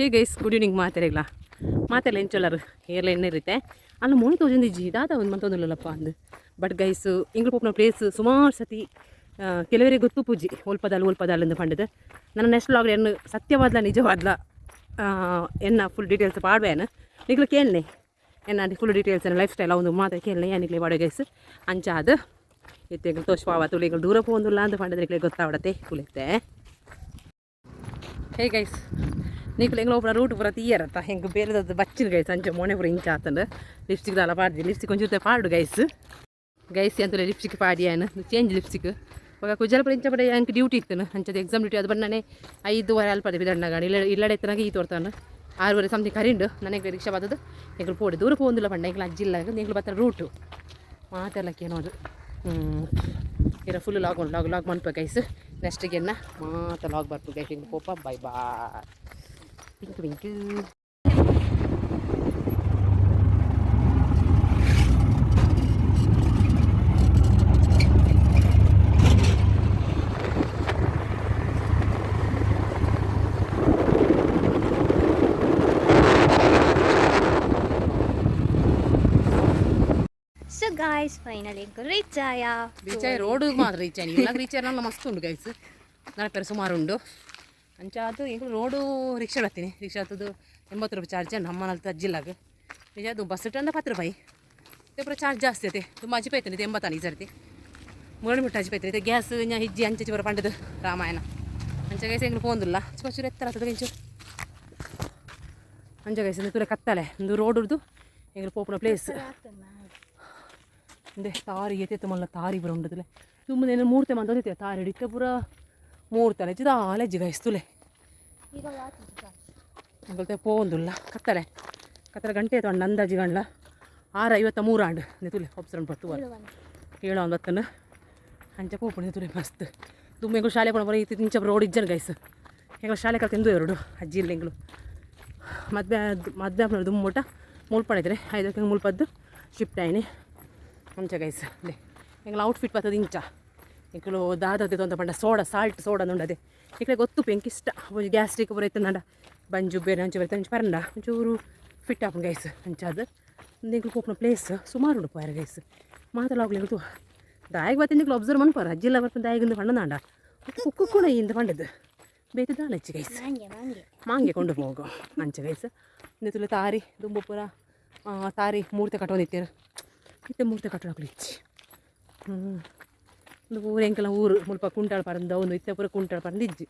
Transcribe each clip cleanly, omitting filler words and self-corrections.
hey guys good evening ಮಾತೆಲ್ಲ ಎಂಚೊಲ್ಲರು ಏರ್ಲ ಎಣ್ಣೆ ಇರುತ್ತೆ ಅಲ್ಲ ಮೊಣೆ ತೋಜಂದಿಜ್ಜಿ ದಾದ ಒಂದು ಮಂತೊಂದಿಲ್ಲಪ್ಪ ಅಂದು ಬಟ್ ಗೈಸ್ ಇಂಗ್ಳು ಪೋಪ್ನ ಪ್ಲೇಸ್ ಸುಮಾರು ಸತಿ ಕೆಲವರಿಗೆ ಗೊತ್ತು ಪೂಜಿ ಒಲ್ಪದಾಲ್ ಎಂದು ಪಂಡಿದ್ದು ನನ್ನ ನೆಕ್ಸ್ಟ್ ವ್ಲಾಗ್ ಎನ್ನು ಸತ್ಯವಾದ್ಲ ನಿಜವಾದ್ಲ ಎನ್ನ ಫುಲ್ ಡೀಟೇಲ್ಸ್ ಪಾಡ್ಬೇನು ನಿಗ್ಲು ಕೇಳನೆ ಎನ್ನ ಫುಲ್ ಡೀಟೇಲ್ಸ್ ಲೈಫ್ ಸ್ಟೈಲ್ ಒಂದು ಮಾತ್ರ ಕೇಳನೆ ಏನಿಗ್ಲಿ ಪಾಡೋ ಗೈಸ್ ಅಂಚಾದ ಎತ್ತೆಗಳು ತೋಷ್ಪಾವ ತುಳಿಗಳು ದೂರ ಹೋಗಿಲ್ಲ ಅಂತ ಪಂಡಿದ್ರೆ ಗೊತ್ತಾವಡತ್ತೆ ತುಳಿತೆ ಹೇ ಗೈಸ್ ನೀನು ಎಂಗ್ಳು ಒಬ್ಬರ ರೂಟ್ ಪೂರ ತೀಯರತ್ತ ಹೆಂಗೆ ಬೇರೆದದ್ದು ಬಚ್ಚಿನ ಗೈಸ್ ಅಂಚೆ ಮೊನೆ ಪೂರ ಇಂಚ ಆತಂಡು ಲಿಪ್ಸ್ಟಿಕ್ ದಾಲ ಪಾಡ್ದು ಲಿಪ್ಸ್ಟಿಕ್ ಒಂಚೂರು ಪಾಡು ಗೈಸ್ ಅಂತಲೇ ಲಿಪ್ಸ್ಟಿಕ್ ಪಾಡಿ ಏನು ಚೇಂಜ್ ಲಿಪ್ಸ್ಟಿಕ್ ಇವಾಗ ಕುಜಲಪುರ ಇಂಚ ಪಡೆ ಅಂಕ ಡ್ಯೂಟಿ ಇತ್ತು ಅಂಚದ ಎಕ್ಸಾಮ್ ಡ್ಯೂಟಿ ಅದು ಬಂದು 5:30 ಅಲ್ಪದೆ ಬಿದಣ್ಣಗ ಇಲ್ಲಡೆ ಎತ್ತನಾಗ ಈ ತೋರ್ತಾನೆ 6:30 ಸಮಥಿಂಗ್ ಕರಿಂಡು ನನಗೆ ರಿಕ್ಷಾ ಬರ್ತದೆ ಎಂಗ್ಳು ಪೋಡಿ ದೂರ ಹೋಗಿಲ್ಲ ಪಂಡ ಎಂಗ್ಳು ಅಜ್ಜಿಲ್ಲ ಎಂಗ್ಳು ಬರ್ತಾರೆ ರೂಟು ಮಾತೆಲ್ಲಕ್ಕೆ ಏನೋ ಅದು ಇರೋ ಫುಲ್ ಲಾಗ್ ಮಾಡ್ಬೇಕು ಗೈಸ್ ನೆಕ್ಸ್ಟಿಗೆ ಮಾತ್ರ ಲಾಗ್ ಬರ್ತು ಗೈಸ್ ಹಿಂಗೆ ಪೋಪ bye bye pink So guys, finally reach road ಮಾತ್ರ ರೀಚ್ ಆಯ್ತು ಇಲ್ಲ ರೀಚ್ ಆಯ್ತು ಮಸ್ತ್ ಉಂಟು ಗೈಸ್ ನಡಪೇರು ಸುಮಾರು ಉಂಡು ಅಂಚಾದು ಈಗ ರೋಡು ರಿಕ್ಷಾ ಬರ್ತೀನಿ ರಿಕ್ಷಾ ಹತ್ತದು 80 ರೂಪಾಯಿ ಚಾರ್ಜ್ ನಮ್ಮ ನಲ್ತು ಅಜ್ಜಿಲ್ಲಾಗ ನಿಜ ಅದು ಬಸ್ ಇಟ್ಟು ಅಂದ್ರೆ 10 ರೂಪಾಯಿ ಪೂರ ಚಾರ್ಜ್ ಜಾಸ್ತಿ ಐತೆ ತುಂಬ ಅಜ್ಜಿಪೈತನೆ 80 ಈ ಸರ್ತಿ 3 ಮಿನಿಟ್ ಅಜ್ಜಿಪೈತೆ ಗ್ಯಾಸ್ ಹಿಜ್ಜಿ ಅಂಚೆ ಬರೋ ಪಂಡದು ರಾಮಾಯಣ ಅಂಚೆ ಗೈಸ್ ಹೆಂಗೆ ಹೋಗಿಲ್ಲ ಚೂರು ಎತ್ತರ ಆಗ್ತದೆ ಇಂಚು ಅಂಚೆ ಗೈಸ್ ಪೂರ ಕತ್ತಲೆ ಒಂದು ರೋಡ್ದು ಹೆಂಗೆ ಪೋಪುನ ಪ್ಲೇಸ್ ಅಂದೆ ತಾರಿ ಎತ್ತೆ ಮಲ್ಲ ತಾರಿ ಬರ ಉಂಡದಲೆ ತುಂಬನೇನು ಮೂರ್ತೆ ಮಂದೊಂದಿತ್ತೆ ತಾರಿ ಹಿಡಿತೆ ಪೂರ ಮೂರ್ತಲೆ ಹೆಚ್ಚಿದ ಆಲೆಜ್ಜಿ ಗೈಸ್ತುಲೆ ಅಂಗಲ್ತೆ ಪೋಂದುಲ್ಲ ಕತ್ತಲೆ ಗಂಟೆ ಆಯ್ತು ಅಣ್ಣ ಅಂದಾಜಿ ಗಂಡ್ಲ 6:53 ಆಂಡು ನಿತುಲೆ ಒಬ್ಸರನ್ ಪತ್ತು 7:10 ಅಂಚೆ ಪೋಪು ನಿತುಲೆ ಮಸ್ತ್ ತುಂಬ ಹೆಂಗಳು ಶಾಲೆ ಪಡ ಬರೋ ಈ ಇಂಚ ರೋಡ್ ಇಜ್ಜನ್ ಗೈಸ್ ಹೆಂಗಳು ಶಾಲೆ ಕಲ್ತಿಂದು ಎರಡು ಅಜ್ಜಿ ಇಲ್ಲ ಹೆಂಗಳು ಮಧ್ಯಾಹ್ನ ದುಮ್ಮೂಟ ಮುಲ್ಪಣಿದ್ರೆ 5 ಮುಲ್ಪದ್ದು ಶಿಫ್ಟ್ ಆಯ್ನಿ ಅಂಚೆ ಗೈಸ್ ಅಲ್ಲೇ ಎಂಗ್ಳು ಔಟ್ಫಿಟ್ ಬರ್ತದೆ ಇಂಚ ಎಂಕ್ಳು ದಾದದ್ದು ಅಂತ ಪಂಡ ಸಾಲ್ಟ್ ಉಂಡದೆ ಈಕಡೆ ಗೊತ್ತು ಎಂಕಿಷ್ಟ ಗ್ಯಾಸ್ಟ್ರಿಕ್ ಬರೈತೆ ನಂಡ ಬಂಜು ಬೇರೆ ಅಂಚೆ ಬರ್ತದೆ ಅಂಚೆ ಪರಂಡ ಒಂಚೂರು ಫಿಟ್ ಹಾಕೊಂಡು ಗೈಸ್ ಅಂಚಾದ ಒಂದು ಎಂಕ್ಳು ಹೋಗ್ನ ಪ್ಲೇಸ್ ಸುಮಾರು ಉಂಡು ಪಾರ ಗೈಸ್ ಮಾತಾಡೋಗ್ಲಿಂಗ್ತು ದಾಯಿಗೆ ಬತ್ತಿಂದಿಕ್ಳು ಒಬ್ಸರ್ವ್ ಮನ್ಪಾರ ಅಜ್ಜಿಲ್ಲ ಬರ್ತಾನೆ ದಾಯಿಗಿಂದ ಪಂಡದಾಂಡ ಕುಕ್ಕು ಕೂಡ ಇಂದ ಪಂಡದ್ದು ಬೇಯ್ತು ದಾಲಚ್ಚಿ ಗೈಸ್ ಮಾಂಗೆ ಕೊಂಡು ಹೋಗು ಅಂಚೆ ಗೈಸ್ ನಿತುಲೆ ತಾರಿ ದುಂಬು ಪೂರ ತಾರಿ ಮೂರ್ತಿ ಕಟ್ಟೋದಿತ್ತೇರು ಇತ್ತೆ ಮೂರ್ತಿ ಕಟ್ಟೋಗ್ಲಿಚ್ಚಿ ಒಂದು ಊರು ಎಂಕೆಲ್ಲ ಊರು ಮುಲ್ಪ ಕುಂಟಾಳು ಪರಂದ ಒಂದು ಇತ್ತೆ ಪೂರ ಕುಂಟಾಳು ಪರಂದು ಇಜ್ಜಿ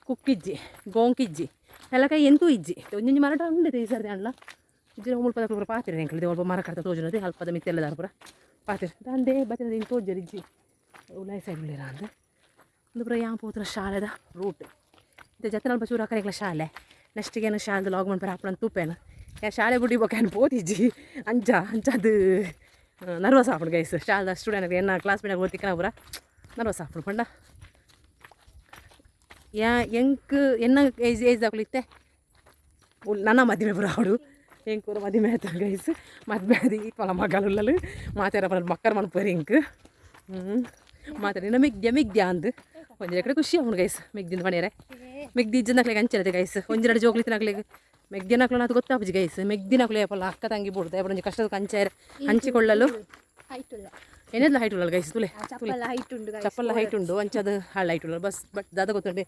ಕುಕ್ಕಿಜ್ಜಿ ಗೋಂಕಿಜ್ಜಿ ಎಲ್ಲ ಕೈ ಎಂತೂ ಇಜ್ಜಿ ಒಂಜೊಂಜಿ ಮರಾಟ ಉಂಡಿದೆ ಈ ಸರ್ದಿ ಅಣ್ಣ ಇಜ್ಜಿ ಮುಲ್ಪದ ಪೂರ ಪಾತಿರ ಎಂಕಲಿದೆ ಸ್ವಲ್ಪ ಮರ ಕಟ್ಟ ತೋಜನದೆ ಅಲ್ಪದ ಮಿತ್ತೆಲ್ಲದಾರ ಪೂರ ಪಾತಿರ ದಂದೆ ಬತ್ತಿನ ಹಿಂಗೆ ತೋಜರು ಇಜ್ಜಿ ಉಲಾಯಿ ಸೈಡ್ ಉಳಿರ ಅಂದ ಒಂದು ಪೂರ ಯಾವ ಪೋತ್ರ ಶಾಲೆದ ರೂಟ್ ಇದು ಜೊತೆ ಅಲ್ಪ ಚೂರು ಹಾಕಿ ಶಾಲೆ ನೆಕ್ಸ್ಟಿಗೇನು ಶಾಲೆದ ಲಾಗ್ ಮಾಡ್ತಾರೆ ಹಾಪಣ ತೂಪೇನ ಯಾ ಶಾಲೆ ಬುಡ್ಡಿ ಬೋಕೇನು ಪೋತಿಜ್ಜಿ ಅಂಚದು ನರ್ವಸ್ ಆಪುಡು ಗೈಸ್ ಶಾಲದ ಸ್ಟೂಡೆಂಟ್ ಎನ್ನ ಕ್ಲಾಸ್ಮೇಟಾಗಿ ಓದ್ತಿಕ್ಕನ ಪೂರ ನರ್ವಸ್ ಆಪುಡು ಪಂಡ ಎನ್ನ ಏಜ್ ಹಾಕ್ಲಿತ್ತೆ ನನ್ನ ಮದುವೆ ಪೂರ ಅವಡು ಎಂಕೂರು ಮದುವೆ ಆಯ್ತು ಗೈಸ್ ಮದುವೆ ಆದಿ ಪಲ ಮಗಲು ಮಾತಾಡ ಮಕ್ಕಳ ಮನ್ಪರಿ ಇಂಕ್ ಮಾತಾಡಿ ಮಿಗ್ದ್ಯಾ ಅಂದು ಒಂಜಿ ಕಡೆ ಖುಷಿ ಅವನು ಗೈಸ್ ಮಿಗ್ದಿಂದ ಪಣಿಯರೆ ಮಿಗ್ದಿ ಇಜ್ಜನಕ್ಲಿಗೆ ಅಂಚರದೆ ಗೈಸ್ ಒಂಜೆರಡು ಜೋಗ್ಲಿತ್ತಿನಾಗ್ಲಿಗೆ ಮೆಗ್ದಿನಾಕ್ಲು ಅದು ಗೊತ್ತಾಪುಜಿ ಗೈಸ್ ಮೆಗ್ದಿನಾಕ್ಲು ಯಾಪಲ್ಲ ಅಕ್ಕ ತಂಗಿ ಬಿಡ್ದು ಒಂಜಿ ಕಷ್ಟದ ಕಂಚಾರ ಹಂಚಿಕೊಳ್ಳಲು ಏನೆಲ್ಲ ಹೈಟ್ ಉಳ್ಳಲ್ಲ ಗೈಸ್ ತುಲೆ ಚಪ್ಪಲ್ಲ ಹೈಟ್ ಉಂಡು ಅಂಚದು ಹಾಳು ಹೈಟ್ ಉಳ್ಳಲ್ಲ ಬಟ್ ದಾದ ಗೊತ್ತುಂಡೆ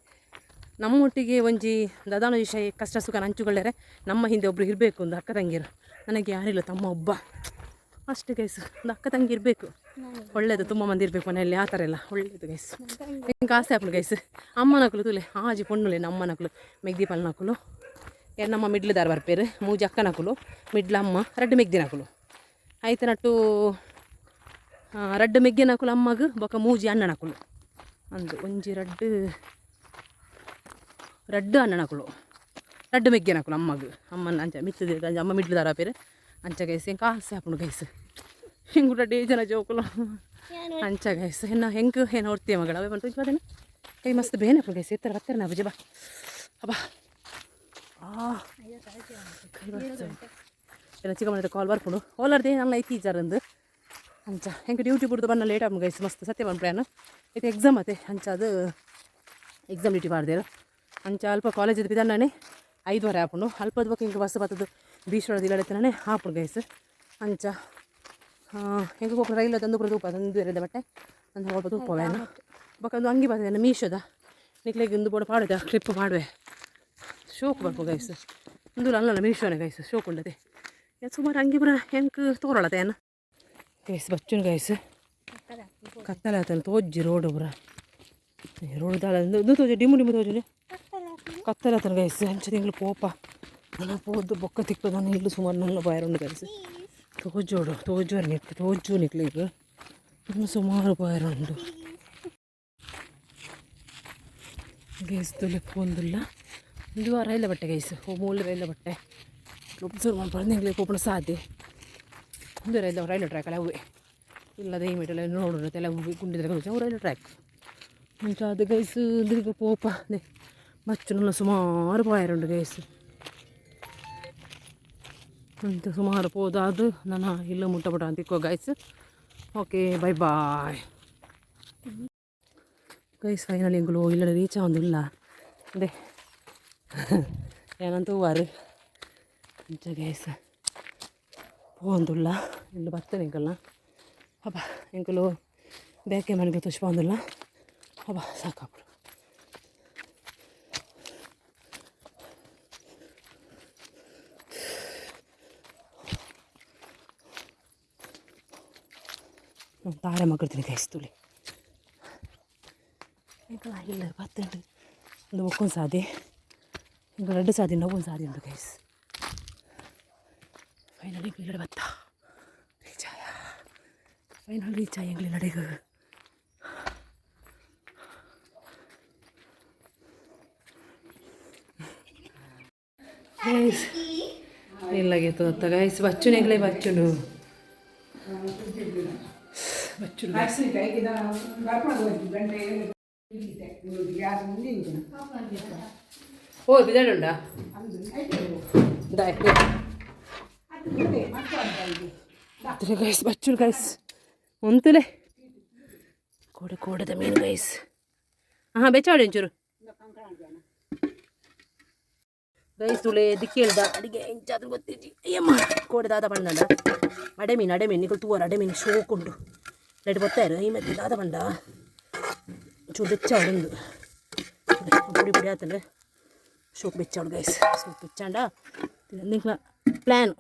ನಮ್ಮೊಟ್ಟಿಗೆ ಒಂಜಿ ದಾದಾನ ವಿಷಯ ಕಷ್ಟ ಸುಖ ಹಂಚಿಕೊಳ್ಳರೆ ನಮ್ಮ ಹಿಂದೆ ಒಬ್ರು ಇರಬೇಕು ಒಂದು ಅಕ್ಕ ತಂಗಿರು ನನಗೆ ಯಾರಿಲ್ಲ ತಮ್ಮ ಒಬ್ಬ ಅಷ್ಟೇ ಗೈಸ್ ಒಂದು ಅಕ್ಕ ತಂಗಿ ಇರಬೇಕು ಒಳ್ಳೇದು ತುಂಬ ಮಂದಿ ಇರಬೇಕು ಮನೆಯಲ್ಲಿ ಆ ಥರ ಎಲ್ಲ ಒಳ್ಳೇದು ಗೈಸ್ ಹಿಂಗೆ ಆಸೆ ಆಪಲು ಗೈಸ್ ಅಮ್ಮನಕ್ಲು ತುಲೆ ಆಜಿ ಪೊಣ್ಣುಲೆ ನಮ್ಮನಕ್ಲು ಮೆಗ್ದಿ ಪಲ್ನಕ್ಲು ನಮ್ಮ ಮಿಡ್ಲದಾರ ಬರ್ಪೇರು ಮೂಜಿ ಅಕ್ಕನಕುಲು ಮಿಡ್ಲಮ್ಮ ರಡ್ಡು ಮೆಗ್ದಿನಕುಲು ಆಯ್ತು ನಟ್ಟು ರಡ್ಡು ಮೆಗ್ಗಿನಕುಲು ಅಮ್ಮಗ ಬೊಕ್ಕ ಮೂಜಿ ಅಣ್ಣನಕುಲು ಅಂದು ಒಂಜಿ ರಡ್ಡು ಅಣ್ಣನಕುಲು ರಡ್ಡು ಮೆಗ್ಗಿನಕುಲು ಅಮ್ಮಗ ಅಮ್ಮನ ಅಂಚ ಮಿತ್ತದ ಅಮ್ಮ ಮಿಡ್ಲದಾರ ಪೇರು ಅಂಚ ಗೈಸ್ ಹೆಂಗೆ ಆಸೆ ಹಾಕೊಂಡು ಗೈಸ್ ಹಿಂಗೆ ರಡ್ಡು ಜನ ಜೋಕುಲು ಅಂಚ ಗೈಸ್ ಹೆಂಗೆ ಏನು ಹೊಡ್ತೀಯ ಮಗಳ ಅವೇ ಬಂತು ಇವಾದೇನು ಕೈ ಮಸ್ತ್ ಬೇನೆ ಗೈಸ್ ಎತ್ತರ ಹತ್ತಿರ ನಾ ಬಜಿ ಬಾ ಅಬ್ಬಾ ಎಲ್ಲ ಚಿಕ್ಕ ಮನೆ ಕಾಲ್ ಬರ್ಕೊಂಡು ಓಲಾರ್ದೆ ನನ್ನ ಐತಿ ಜರಂದು ಅಂಚ ಹೆಂಗೆ ಡ್ಯೂಟಿ ಬಿಡ್ದು ಬಣ್ಣ ಲೇಟ್ ಆಗಿ ಗೈಸ್ ಮಸ್ತ್ ಸತ್ಯ ಬಂದು ಪ್ಲ್ಯಾನ್ ಇದು ಎಕ್ಸಾಮ್ ಅತ್ತೆ ಅಂಚ ಅದು ಎಕ್ಸಾಮ್ ಡ್ಯೂಟಿ ಮಾಡ್ದೇರು ಅಂಚ ಅಲ್ಪ ಕಾಲೇಜ್ ಬಿದ್ದಾನೆ 5 ಆಪುಂಡು ಅಲ್ಪದ ಬಗ್ಗೆ ಹಿಂಗೆ ಬಸ್ ಬರ್ತದ್ದು ಬೀಶ್ವರದ ಇಲ್ಲಡತನೇ ಆಪುಂಡು ಗೈಸ್ ಅಂಚ ಹೆಂಗೆ ಹೋಗ್ಕೊಂಡು ರೈಲ್ ತಂದು ಬರೋದು ಉಪ್ಪ ತಂದು ಇರೋದ ಬಟ್ಟೆ ಅಂತ ಹೋಗ್ಬೋದು ಉಪ್ಪವೇನು ಬಕ್ಕಂದು ಅಂಗಿ ಬರ್ತದೆ ಮೀಶೋದ ನಿಕ್ಲೆಗೆ ಒಂದು ಬೋಡ ಪಾಡುದ ಕ್ಲಿಪ್ ಮಾಡುವೆ ಶೋಕ್ ಬರ್ಬೋದು ಗೈಸ್ ಒಂದು ಅಲ್ಲಲ್ಲ ಮೀಶೋನೇ ಗೈಸ್ ಶೋಕ್ ಉಂಡದೆ ಸುಮಾರು ಅಂಗಿ ಬರ ಹೆಂಗೆ ತೋರಳತೆ ಏನು ಗೈಸ್ ಬಚ್ಚುನ್ ಗೈಸ್ ಕತ್ತಲೆ ಆತನ ತೋಜಿ ರೋಡ್ ಬರ ರೋಡ್ ದಾಳ ತೋಜಿ ಡಿಮು ಡಿಮು ತೋಜಿ ಕತ್ತಲೆ ಆತನ ಗೈಸ್ ಅಂಚ ತಿಂಗಳು ಪೋಪ ನನ್ನ ಪೋದು ಬೊಕ್ಕ ತಿಕ್ಕದ ನಾನು ಇಲ್ಲು ಸುಮಾರು ನನ್ನ ಬಾಯರುಂಡು ಗೈಸ್ ತೋಜೋಡು ತೋಜೋರು ನಿಕ್ಲಿ ತೋಜು ನಿಕ್ಲಿಗೆ ಇನ್ನು ಸುಮಾರು ಬಾಯರುಂಡು ಗೈಸ್ ತುಲೆಪ್ಪು ಒಂದಿಲ್ಲ ಒಂದು ರೈಲ ಬಟ್ಟೆ ಗೈಸ್ ಮೂಲ ರೈಲ ಬಟ್ಟೆ ಒಬ್ಸರ್ವ್ ಮಾಡ್ಬಾರ್ದು ನಿಂಗೆ ಕೋಪಣ ಸಾಧ್ಯ ಒಂದು ರೈಲು ಟ್ರ್ಯಾಕ್ ಅಲ್ಲ ಹೂವೆ ಇಲ್ಲದ ಈ ಮೆಟೆಲ್ಲ ನೋಡೋಣ ಎಲ್ಲ ಹೂವಿ ಗುಂಡಿದ್ರೆ ಅವು ರೈಲು ಟ್ರ್ಯಾಕ್ ಮುಂಚೆ ಅದು ಗೈಸ್ ದಿಗ ಪೋಪ ಅದೇ ಮಚ್ಚು ಸುಮಾರು ಬಾಯರುಂಡು ಗೈಸ್ ಅಂತ ಸುಮಾರು ಹೋದಾದು ನಾನು ಇಲ್ಲ ಮುಟ್ಟಬಿಟ್ಟ ಅಂತ ಇಕ್ಕೋ guys okay bye bye guys final ಎಂಗಳು ಇಲ್ಲ ರೀಚ್ ಆಗೋದಿಲ್ಲ ಅದೇ ಏನಂತ ಹೂವಾರು ಅಂಚ ಗೈಸ್ ಹೋಗಂದುಲ್ಲ ಇಲ್ಲಿ ಬರ್ತೇನೆ ಎಂಕಲ್ನ ಹಬ್ಬ ಎಂಕಲು ಬೇಕೆ ಮನೆಗೆ ತುಷ್ಪ ಒಂದಿಲ್ಲ ಹಬ್ಬ ಸಾಕಾಪುಡು ತಾರೆ ಮಕ್ಕಳ್ತೀನಿ ಗೈಸ್ ತುಳಿ ಎಂಕಲ ಇಲ್ಲ ಬರ್ತೇನೆ ಒಂದು ಒಕ್ಕೊಂದು ಸಾದಿ ಎಂಕಲು 2 ಸಾದಿ ಒಂದು ಸಾದಿ ಉಂಟು ಗೈಸ್ ಫೈನಲಿ ಇಲ್ಲಡೆ ಬತ್ತ ರೀಚ್ ಆಯ ಫೈನಲ್ ರೀಚ್ ಆಯ ಎಂಗ್ಲಿ ನಡೆಗ ಗೈಸ್ ಇಲ್ಲಾಗಿತ್ತು ಅತ್ತ ಗೈಸ್ ಬಚ್ಚುನ ಎಂಗ್ಲೇ ಬಚ್ಚುನು ಬಚ್ಚುನು ಓ ಬಿದ್ದಾಡುಂಡಾ ಗೈಸ್ ಬಚ್ಚುನು ಗೈಸ್ ಒಂತಲೇ ಕೋಡದ ಮೀನು ಗೈಸ್ ಹಾಂ ಬೆಚ್ಚಾಡಿ ಒಂಚೂರು ಗೈಸ್ ತುಳೆ ದಿಕ್ಕಿ ಹೇಳ್ದ ಅಡಿಗೆ ಎಂಚಾದ್ರೂ ಗೊತ್ತಿದ್ದಿ ಅಯ್ಯಮ್ಮ ಕೋಡದಾದ ಬಣ್ಣದ ಅಡೆಮೀನು ನಿಗಳು ತೂವರ ಅಡೆಮೀನು ಶೋಕುಂಡು ಲೈಟ್ ಬರ್ತಾಯಿರು ಈ ಮತ್ತೆ ದಾದ ಬಂಡ ಚೂರು ಬೆಚ್ಚಾಡು ಪುಡಿ ಪುಡಿ ಆತಂದ್ರೆ ಶೋಕ್ ಬೆಚ್ಚಾಡು ಗೈಸ್ ಸೋಕ್ ಬೆಚ್ಚಾಂಡ ನಿಂಕ್ಲ ಪ್ಲ್ಯಾನ್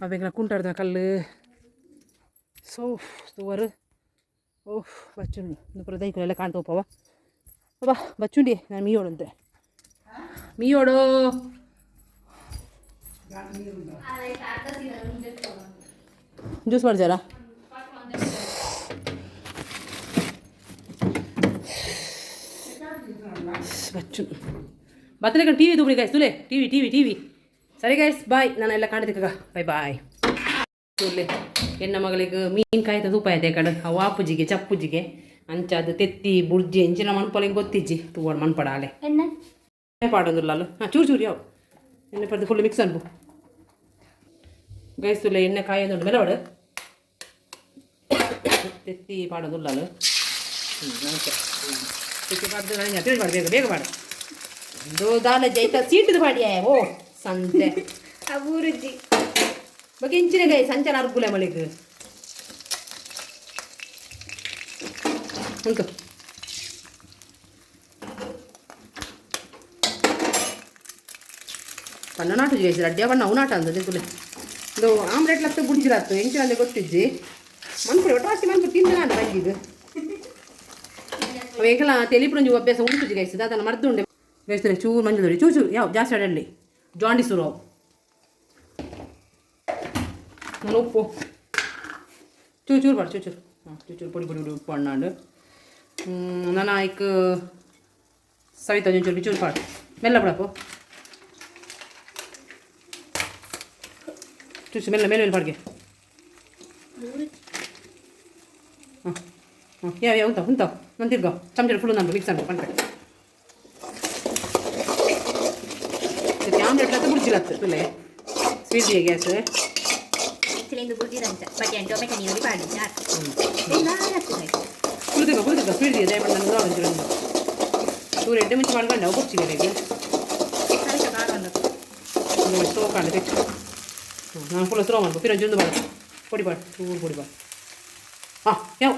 ಅವೆಂಗ್ಲ ಕುಂಟಾಡ್ದ ಕಲ್ಲು ಸೋ ತೂವರು ಓಹ್ ಬಚ್ಚುಂಡು ಪುರ ದೈಕಲೆಲ್ಲ ಕಾಣ್ತೋಪವ ಅಬ್ಬಾ ಬಚ್ಚುಂಡಿ ನಾನು ಮೀಯೋಡಂತೆ ಮೀಯೋಡು ಜ್ಯೂಸ್ ಮಾಡ್ಜಾರಾ ಬಚ್ಚು ಬತ್ತಲೆ ಟಿ ವಿ ತೂಬಿಡಿ ಗೈಸ್ ತುಲೆ ಟಿ ವಿ ಸರಿ ಗೈಸ್ ಬಾಯ್ ನಾನು ಎಲ್ಲ ಕಾಣ್ತಿಕ್ಕ ಬಾಯ್ ತುಲೆ ಹೆಣ್ಣ ಮಗಳಿಗೆ ಮೀನು ಕಾಯ್ತದ ಉಪಾಯತೆ ಕಡೆ ಅವು ಆಪುಜಿಗೆ ಚಪ್ಪುಜಿಗೆ ಅಂಚಾದ ತೆತ್ತಿ ಬುಡ್ಜಿ ಎಂಚಿನ ಮಣ್ಪಲಿಗೆ ಗೊತ್ತಿಜ್ಜಿ ತೂವಾಡು ಮಣ್ಪಡ ಆಲೆ ಪಾಡೊಂದಿಲ್ಲ ಅಲ್ಲ ಹಾಂ ಚೂರು ಯಾವ ಎಣ್ಣೆ ಪಡೆದು ಫುಲ್ ಮಿಕ್ಸ್ ಅನ್ಬು ಗೈಸ್ ತುಲೆ ಎಣ್ಣೆ ಕಾಯೋದು ಮೇಲೆ ತೆತ್ತಿ ಪಾಡೋದಿಲ್ಲ ಅಲ್ಲ ತೆತ್ತಿ ಪಾಡ್ದು ತಿಳಿ ಮಾಡಿ ಬೇಗ ಮಾಡು ಒಂದು ದಾಲ ಜೈತ ಸೀಟದು ಮಾಡಿಯಾ ಓ ಸಂತೆ ಅಬೂರುಜಿ ಬಗ್ಗೆ ಇಂಚಿನ ಗೈ ಸಂಚಾರ ಅರ್ಗುಲೆ ಮಳಿಗೆ ಉಂಟು ಪನ್ನ ನಾಟು ಗೈಸ್ ಅಡ್ಡಿಯ ಬಣ್ಣ ಅವು ನಾಟ ಅಂದದೆ ಕುಲೆ ಇದು ಆಮ್ಲೆಟ್ ಲಕ್ಷ ಬುಡ್ಜಿರಾತು ಎಂಚಿನ ಅಂದ್ರೆ ಗೊತ್ತಿಜ್ಜಿ ಮನ್ಪುರಿ ಒಟ್ಟಾಸಿ ಮನ್ಪುರಿ ತಿಂದ ನಾನು ರಂಗಿದ್ದು ಅವೆಲ್ಲ ತೆಲಿಪುರಂಜಿ ಅಭ್ಯಾಸ ಉಂಟು ಗೈಸ್ ಅದನ್ನು ಮರ್ದುಂಡೆ ಗೈಸ್ತಾರೆ ಚೂರು ಮಂಜುದರಿ ಚೂರು ಯಾವ ಜಾಸ್ತಿ ಅಡಲ್ಲಿ ಜಾಂಡಿಸರು ಅವು ನಾನು ಉಪ್ಪು ಚೂರು ಬಾಡು ಚೂರು ಹಾಂ ಚೂರು ಪುಡಿ ಉಪ್ಪು ಅಣ್ಣಾಂಡು ನಾನು ಆಯ್ಕ ಸವಿತಾ ಚೂರು ಚೂರು ಪಾಡು ಮೆಲ್ಲ ಬಿಡಪ್ಪು ಚೂಸು ಮೆಲ್ಲ ಮೇಲೆ ಪಾಡ್ಗೆ ಹಾಂ ಹಾಂ ಯಾವ ಉಂತಾವ ನಾನು ತಿರ್ಗೋ ಚಮಚ ಫುಲ್ ನಾನು ಮಿಕ್ಸ್ ಅನ್ಬೇಕು ಪಂಟೆ ಆಮ್ಲೆಟ್ ಲತ್ತ ಬುಡ್ಜಿಲತ್ತು ತುಲೆ ಸ್ವೀಟ್ಗೆ ಗ್ಯಾಸ್ ಕುಳಿತಿಗ ಸ್ವೀಟ್ಗೆ ದಯಮಾಡಿ ನಾನು ನೋಡೋದು ಚೂರು ಎಡ್ಡೆ ಮುಂಚೆ ಮಾಡ್ಕೊಂಡು ಅವು ಬುಡ್ಚಿಗೆ ಸ್ಟೋ ಕಾಣೆ ತೆಚ್ಚು ನಾನು ಫುಲ್ ಸ್ಟೋ ಮಾಡ್ಕೊ ಪಿರ ಜೊಂದು ಬಾಳ ಪೊಡಿ ಬಾಳ ಚೂರು ಪೊಡಿ ಬಾಳ ಹಾಂ ಯಾವ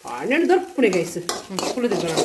ಹಣ್ಣು ದೊರಕುಣೆ ಗೈಸ್ ಫುಲ್ ತಿರ್ಗೋಣ